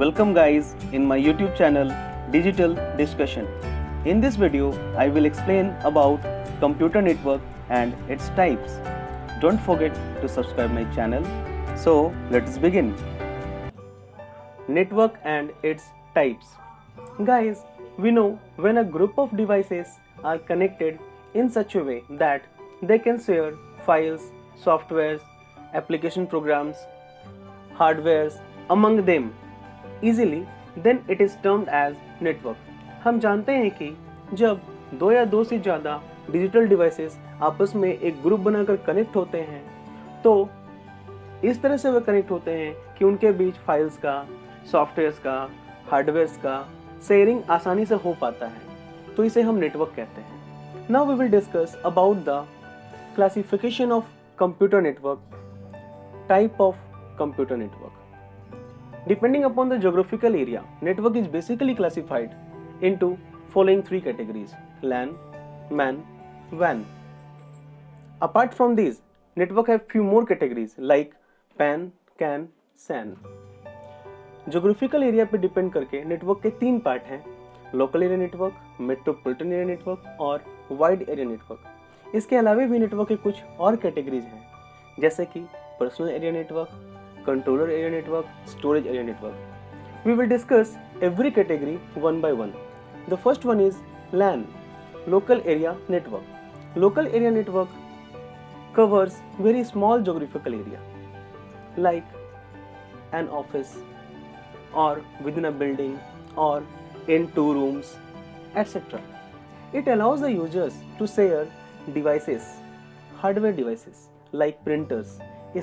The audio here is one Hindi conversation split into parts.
Welcome guys in my YouTube channel Digital Discussion. In this video, I will explain about computer network and its types. Don't forget to subscribe my channel. So let's begin. Network and its types. Guys, we know when a group of devices are connected in such a way that they can share files, softwares, application programs, hardwares among them easily, then it is termed as network. हम जानते हैं कि जब दो या दो से ज़्यादा डिजिटल डिवाइसेस आपस में एक ग्रुप बनाकर कनेक्ट होते हैं तो इस तरह से वे कनेक्ट होते हैं कि उनके बीच फाइल्स का, सॉफ्टवेयर्स का, हार्डवेयर्स का शेयरिंग आसानी से हो पाता है, तो इसे हम नेटवर्क कहते हैं. Now we will discuss about the classification of computer network, type of computer network. Depending upon the geographical area, network is basically classified into following three categories: LAN, MAN, WAN. Apart from these, network have few more categories like PAN, CAN, SAN. Geographical area पे डिपेंड करके नेटवर्क के तीन पार्ट हैं: local area network, metropolitan area network और वाइड एरिया नेटवर्क. इसके अलावा भी नेटवर्क के कुछ और कैटेगरीज हैं जैसे कि personal area network, controller area network, storage area network. We will discuss every category one by one. The first one is LAN, local area network. Local area network covers very small geographical area like an office or within a building or in two rooms, etc. It allows the users to share devices, hardware devices like printers,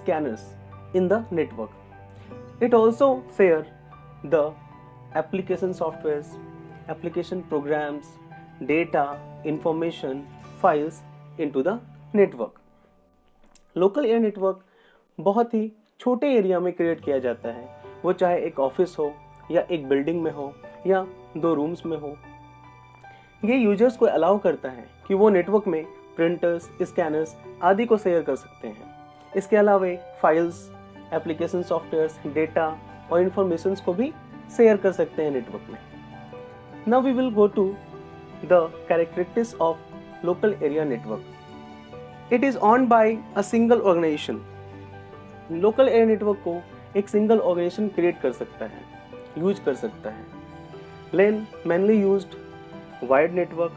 scanners in the network. It also share the application softwares, application programs, data, information, files into the network. Local area network बहुत ही छोटे एरिया में क्रिएट किया जाता है, वो चाहे एक ऑफिस हो या एक बिल्डिंग में हो या दो रूम्स में हो. ये यूजर्स को अलाउ करता है कि वो नेटवर्क में प्रिंटर्स, स्कैनर्स आदि को शेयर कर सकते हैं. इसके अलावा फाइल्स, एप्लीकेशन सॉफ्टवेयर्स, डेटा और इंफॉर्मेशंस को भी शेयर कर सकते हैं नेटवर्क में. Now we will go to the characteristics of local area network. It is owned by a single organisation. Local area network को एक सिंगल ऑर्गेनाइजेशन क्रिएट कर सकता है, यूज कर सकता है. LAN mainly used wired network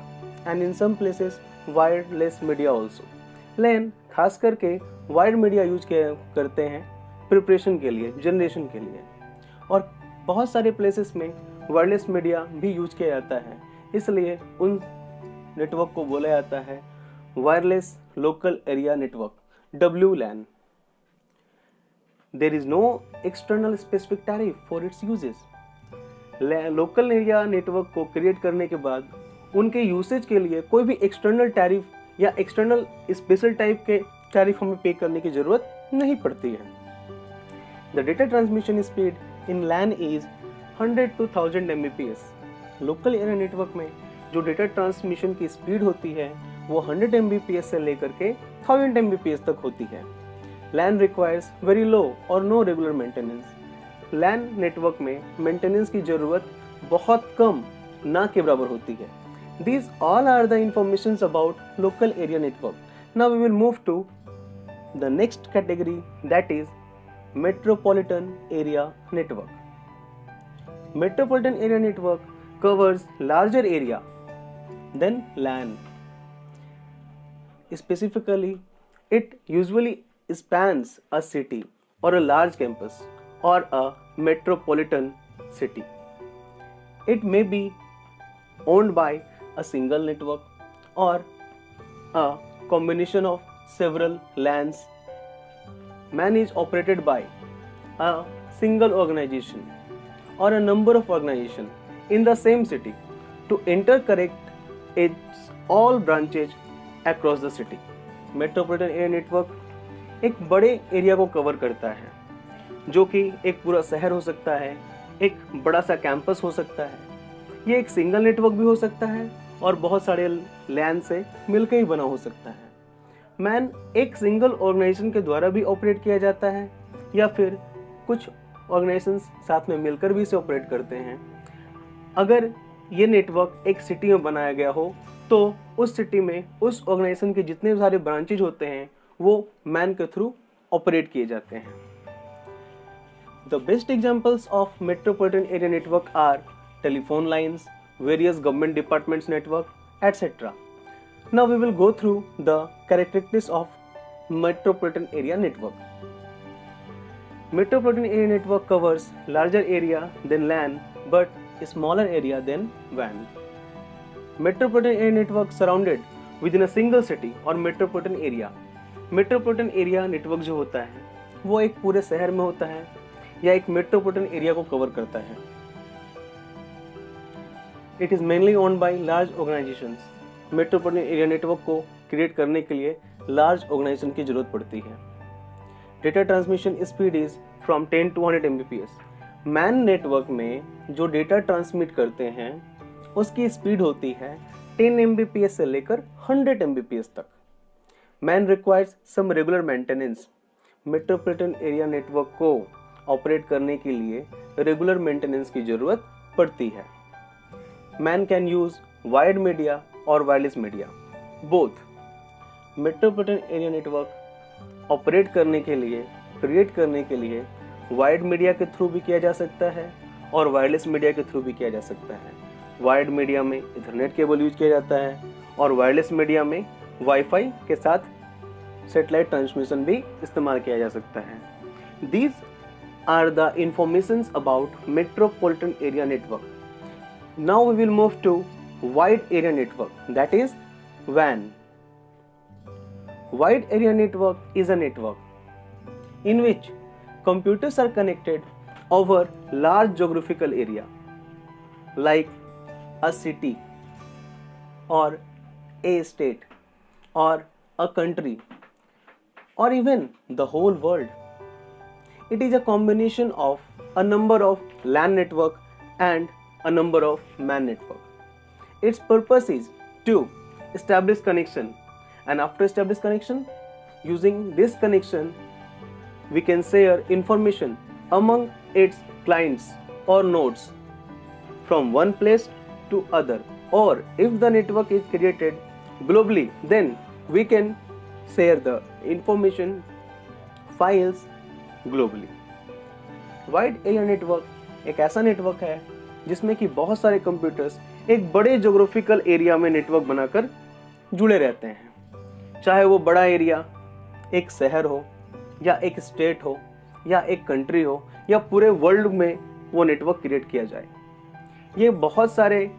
and in some places wireless media also. LAN खास करके वायर्ड मीडिया यूज करते हैं प्रिपरेशन के लिए, जनरेशन के लिए, और बहुत सारे प्लेसेस में वायरलेस मीडिया भी यूज किया जाता है. इसलिए उन नेटवर्क को बोला जाता है wireless local area network, WLAN. There is no external specific tariff for its usages. Local area network को क्रिएट करने के बाद उनके यूसेज के लिए कोई भी एक्सटर्नल टैरिफ या एक्सटर्नल स्पेशल टाइप के टैरिफ हमें पे करने की जरूरत नहीं पड़ती है. The data transmission speed in LAN is 100 to 1000 Mbps. Local area network में जो डेटा ट्रांसमिशन की स्पीड होती है वो 100 Mbps से लेकर के 1000 Mbps तक होती है. LAN requires very low or no regular maintenance. LAN network में मेंटेनेंस की जरूरत बहुत कम, ना के बराबर होती है. These all are the informations about local area network. Now we will move to the next category, that is metropolitan area network. Metropolitan area network covers larger area than LAN. Specifically, it usually spans a city or a large campus or a metropolitan city. It may be owned by a single network or a combination of several LANs. MAN is operated by a single organization or a number of organizations in the same city to interconnect its all branches across the city. Metropolitan area network एक बड़े एरिया को कवर करता है, जो कि एक पूरा शहर हो सकता है, एक बड़ा सा कैंपस हो सकता है. ये एक सिंगल नेटवर्क भी हो सकता है और बहुत सारे LAN से मिलकर ही बना हो सकता है. मैन एक सिंगल ऑर्गेनाइजेशन के द्वारा भी ऑपरेट किया जाता है या फिर कुछ ऑर्गेनाइजेशंस साथ में मिलकर भी इसे ऑपरेट करते हैं। अगर ये नेटवर्क एक सिटी में बनाया गया हो तो उस सिटी में उस ऑर्गेनाइजेशन के जितने सारे ब्रांचेज होते हैं वो मैन के थ्रू ऑपरेट किए जाते हैं। The best examples of metropolitan area network are telephone lines, various government departments network, etcetera. Now we will go through the characteristics of metropolitan area network. Metropolitan area network covers larger area than LAN but a smaller area than WAN. Metropolitan area network surrounded within a single city or metropolitan area. Metropolitan area network जो होता है वो एक पूरे शहर में होता है या एक metropolitan area को कवर करता है। It is mainly owned by large organizations. Metropolitan area network को क्रिएट करने के लिए large organization की जरूरत पड़ती है। Data transmission speed is from 10 to 100 Mbps। Man network में जो डेटा ट्रांसमिट करते हैं उसकी स्पीड होती है 10 Mbps से लेकर 100 Mbps तक। MAN requires some regular maintenance. Metropolitan area network को ऑपरेट करने के लिए रेगुलर मेंटेनेंस की जरूरत पड़ती है। MAN can use wired media और wireless media both. Metropolitan area network operate करने के लिए, क्रिएट करने के लिए वायर्ड मीडिया के थ्रू भी किया जा सकता है और वायरलेस मीडिया के थ्रू भी किया जा सकता है। वायर्ड मीडिया में इथरनेट केबल यूज किया जाता है और वायरलेस मीडिया में वाईफाई के साथ सैटेलाइट ट्रांसमिशन भी इस्तेमाल किया जा सकता है। These are the informations about metropolitan area network. Now we will move to wide area network, that is WAN. Wide area network is a network in which computers are connected over large geographical area like a city or a state or a country or even the whole world. It is a combination of a number of LAN network and a number of MAN network. Its purpose is to establish connection, and after established connection, using this connection we can share information among its clients or nodes from one place to other, or if the network is created globally then we can share the information files globally. Wide area network एक ऐसा नेटवर्क है जिसमें कि बहुत सारे कंप्यूटर्स एक बड़े ज्योग्राफिकल एरिया में नेटवर्क बनाकर जुड़े रहते हैं। चाहे वो बड़ा एरिया एक शहर हो या एक स्टेट हो या एक कंट्री हो या पूरे वर्ल्ड में वो नेटवर्क क्रिएट किया जाए। ये बहुत सारे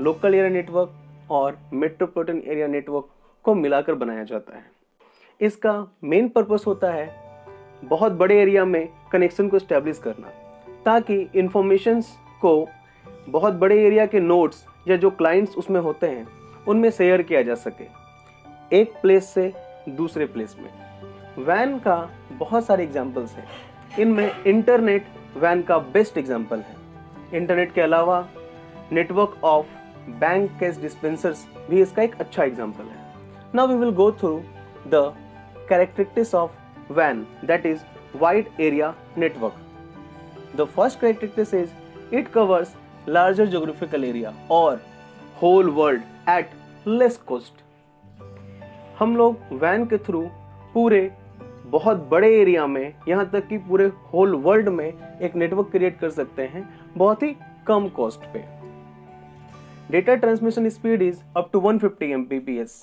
लोकल एरिया नेटवर्क और मेट्रोपॉलिटन एरिया नेटवर्क को मिलाकर बनाया जाता है। इसका मेन पर्पस होता है बहुत बड़े एरिया में कनेक्शन को एस्टेब्लिश करना, ताकि इंफॉर्मेशंस को बहुत बड़े एरिया के नोड्स या जो क्लाइंट्स उसमें होते हैं उनमें शेयर किया जा सके एक प्लेस से दूसरे प्लेस में। वैन का बहुत सारे एग्जाम्पल्स हैं, इनमें इंटरनेट वैन का बेस्ट एग्जाम्पल है। इंटरनेट के अलावा network of bank cash dispensers भी इसका एक अच्छा एग्जाम्पल है। Now we will go through the characteristics of वैन, that is wide area network. The first characteristics is it covers larger geographical area और whole world at less cost. हम लोग वैन के थ्रू पूरे बहुत बड़े एरिया में, यहाँ तक कि पूरे होल वर्ल्ड में एक नेटवर्क क्रिएट कर सकते हैं बहुत ही कम कॉस्ट पे। Data transmission speed is up to 150 Mbps।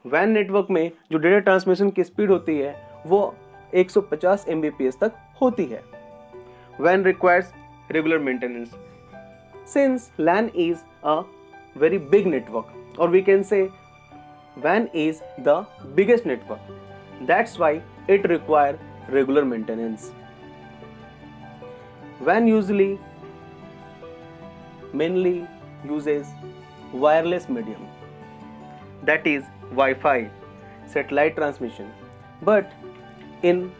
वैन नेटवर्क में जो डेटा ट्रांसमिशन की स्पीड होती है वो 150 Mbps तक होती है। वैन requires regular maintenance. Since LAN is a very big network, or we can say WAN is the biggest network. That's why it requires regular maintenance. WAN mainly uses wireless medium, that is Wi-Fi, satellite transmission. But in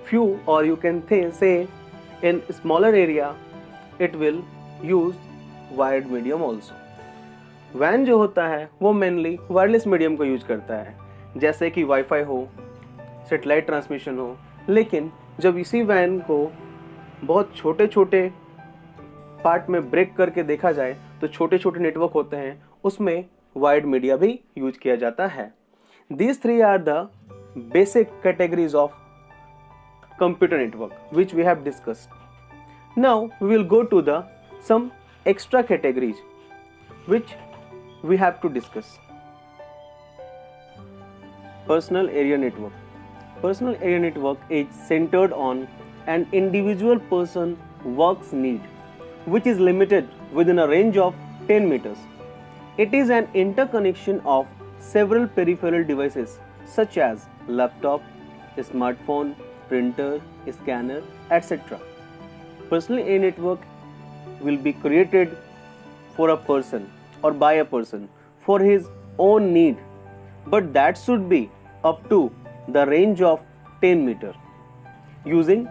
few, or you can say in smaller area, it will use wired medium also. वैन जो होता है वो मेनली वायरलेस मीडियम को यूज करता है, जैसे कि वाईफाई हो, सैटेलाइट ट्रांसमिशन हो। लेकिन जब इसी वैन को बहुत छोटे छोटे पार्ट में ब्रेक करके देखा जाए तो छोटे छोटे नेटवर्क होते हैं, उसमें वायर्ड मीडिया भी यूज किया जाता है। These three are the basic categories of computer network which we have discussed. Now we will go to the some extra categories which we have to discuss. Personal area network. Personal area network is centered on an individual person work's need, which is limited within a range of 10 meters. It is an interconnection of several peripheral devices such as laptop, smartphone, printer, scanner, etc. Personal area network will be created for a person or by a person for his own need, but that should be up to the range of 10 meter using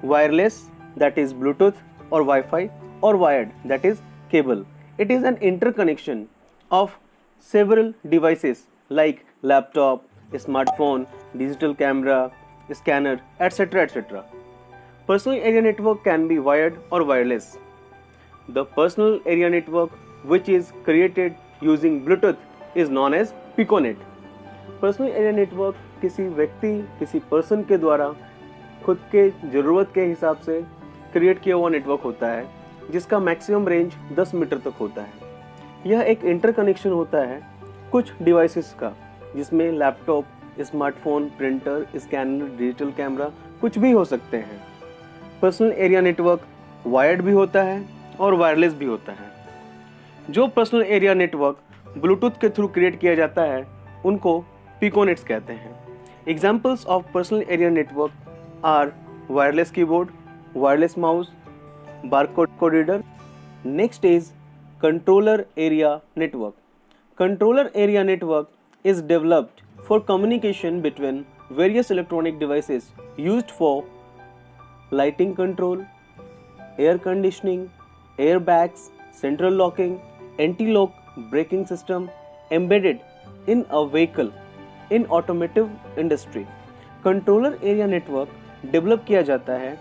wireless, that is Bluetooth or Wi-Fi, or wired, that is cable. It is an interconnection of several devices like laptop, smartphone, digital camera, scanner, etc. etc. Personal area network can be wired or wireless. The personal area network which is created using Bluetooth is known as Piconet. Personal area network किसी व्यक्ति, किसी पर्सन के द्वारा खुद के ज़रूरत के हिसाब से क्रिएट किया हुआ नेटवर्क होता है, जिसका मैक्सिमम रेंज 10 मीटर तक होता है। यह एक इंटरकनेक्शन होता है कुछ डिवाइसेस का, जिसमें laptop, smartphone, printer, scanner, digital camera कुछ भी हो सकते हैं। पर्सनल एरिया नेटवर्क वायर्ड भी होता है और वायरलेस भी होता है। जो पर्सनल एरिया नेटवर्क ब्लूटूथ के थ्रू क्रिएट किया जाता है उनको पिकोनेट्स कहते हैं। Examples of personal area network are wireless keyboard, wireless mouse, barcode code reader. Next is controller area network. Controller area network is developed for communication between various electronic devices used for lighting control, air conditioning, airbags, central locking, anti-lock braking system embedded in a vehicle in automotive industry. Controller area network develop किया जाता है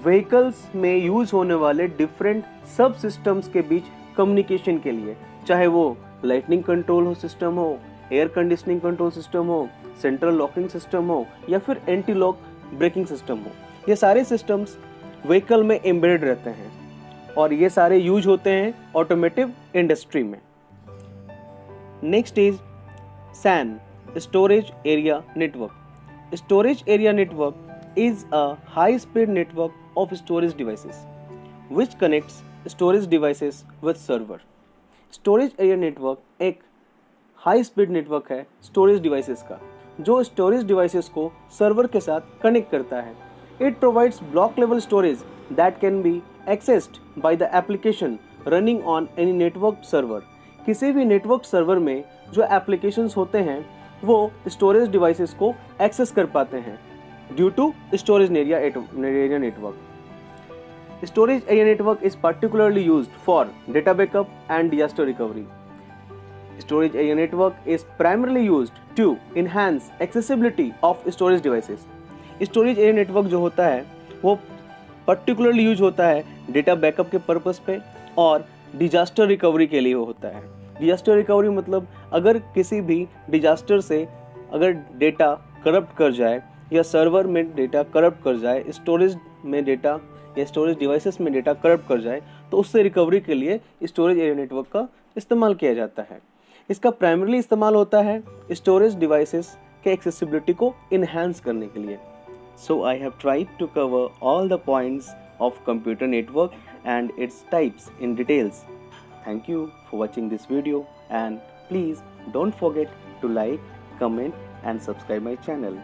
व्हीकल्स में यूज होने वाले डिफरेंट सब सिस्टम्स के बीच कम्युनिकेशन के लिए, चाहे वो लाइटनिंग कंट्रोल हो सिस्टम हो, एयर कंडीशनिंग कंट्रोल सिस्टम हो, सेंट्रल लॉकिंग सिस्टम हो या फिर एंटी लॉक ब्रेकिंग सिस्टम हो। ये सारे सिस्टम्स व्हीकल में एम्बेडेड रहते हैं और ये सारे यूज होते हैं ऑटोमोटिव इंडस्ट्री में। Next is SAN, storage area network. Storage area network is a high-speed network of storage devices which connects storage devices with server. Storage area network एक हाई स्पीड नेटवर्क है स्टोरेज डिवाइसेस का, जो स्टोरेज डिवाइसेस को सर्वर के साथ कनेक्ट करता है. It provides block level storage that can be accessed by the application running on any network server. किसी भी नेटवर्क सर्वर में जो एप्लीकेशंस होते हैं वो स्टोरेज डिवाइसेस को एक्सेस कर पाते हैं due to storage area network. Storage area network is particularly used for data backup and disaster recovery. Storage area network is primarily used to enhance accessibility of storage devices. Storage area network जो होता है वो particularly use होता है data backup के पर्पस पे और disaster recovery के लिए होता है. Disaster recovery मतलब अगर किसी भी disaster से अगर डेटा करप्ट कर जाए या सर्वर में डेटा करप्ट कर जाए, स्टोरेज में डेटा या स्टोरेज डिवाइसेस में डेटा करप्ट कर जाए, तो उससे रिकवरी के लिए स्टोरेज एरिया नेटवर्क का इस्तेमाल किया जाता है. इसका प्राइमरीली इस्तेमाल होता है स्टोरेज डिवाइसेस के एक्सेसिबिलिटी को इन्हांस करने के लिए. So I have tried to cover all the points of computer network and its types in details. Thank you for watching this video and please don't forget to like, comment and subscribe my channel.